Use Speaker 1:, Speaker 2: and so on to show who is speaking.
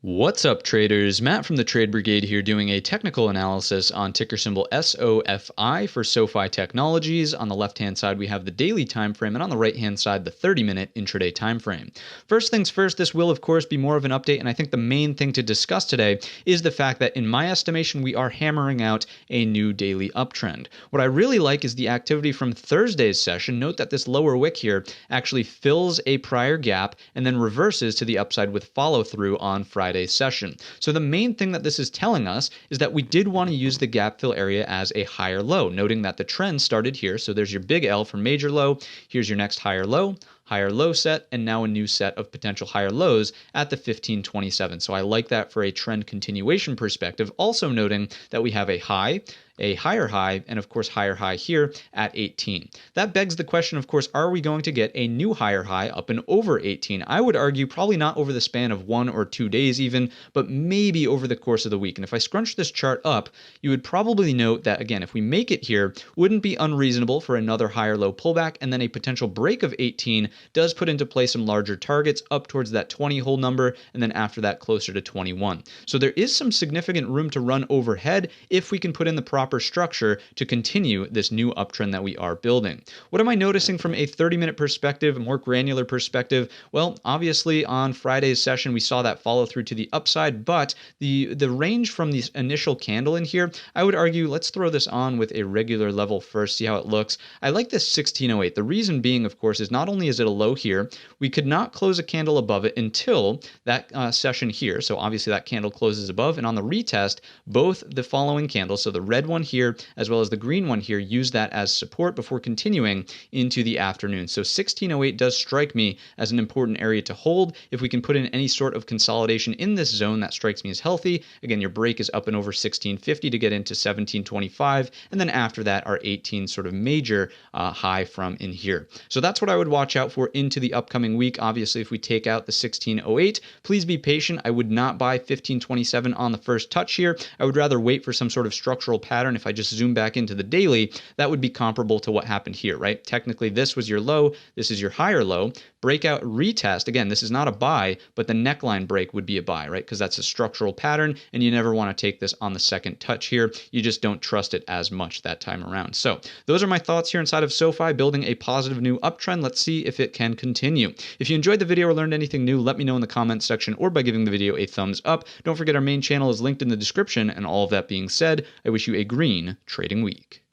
Speaker 1: What's up, traders? Matt from the Trade Brigade here doing a technical analysis on ticker symbol SOFI for SoFi Technologies. On the left-hand side, we have the daily time frame, and on the right-hand side, the 30-minute intraday time frame. First things first, this will, of course, be more of an update, and I think the main thing to discuss today is the fact that, in my estimation, we are hammering out a new daily uptrend. What I really like is the activity from Thursday's session. Note that this lower wick here actually fills a prior gap and then reverses to the upside with follow-through on Friday's session. So the main thing that this is telling us is that we did want to use the gap fill area as a higher low, noting that the trend started here. So there's your big L for major low. Here's your next higher low set, and now a new set of potential higher lows at the 1527. So I like that for a trend continuation perspective. Also noting that we have a high, a higher high, and of course higher high here at 18. That begs the question, of course, are we going to get a new higher high up and over 18? I would argue probably not over the span of 1 or 2 days even, but maybe over the course of the week. And if I scrunch this chart up, you would probably note that, again, if we make it here, wouldn't be unreasonable for another higher low pullback, and then a potential break of 18 does put into play some larger targets up towards that 20 whole number, and then after that closer to 21. So there is some significant room to run overhead if we can put in the proper structure to continue this new uptrend that we are building. What am I noticing from a 30-minute perspective, a more granular perspective? Well, obviously on Friday's session, we saw that follow through to the upside, but the range from this initial candle in here, I would argue, let's throw this on with a regular level first, see how it looks. I like this 1608. The reason being, of course, is not only is it a low here, we could not close a candle above it until that session here. So obviously that candle closes above, and on the retest, both the following candles, so the red one here as well as the green one here, use that as support before continuing into the afternoon. So 1608 does strike me as an important area to hold. If we can put in any sort of consolidation in this zone, that strikes me as healthy. Again, your break is up and over 1650 to get into 1725, and then after that our 18 sort of major high from in here. So that's what I would watch out for into the upcoming week. Obviously, if we take out the 1608, please be patient. I would not buy 1527 on the first touch here. I would rather wait for some sort of structural pattern. If I just zoom back into the daily, that would be comparable to what happened here, right? Technically, this was your low, this is your higher low. Breakout retest, again, this is not a buy, but the neckline break would be a buy, right? Because that's a structural pattern, and you never want to take this on the second touch here. You just don't trust it as much that time around. So those are my thoughts here inside of SoFi, building a positive new uptrend. Let's see if it can continue. If you enjoyed the video or learned anything new, let me know in the comments section or by giving the video a thumbs up. Don't forget our main channel is linked in the description, and all of that being said, I wish you a green trading week.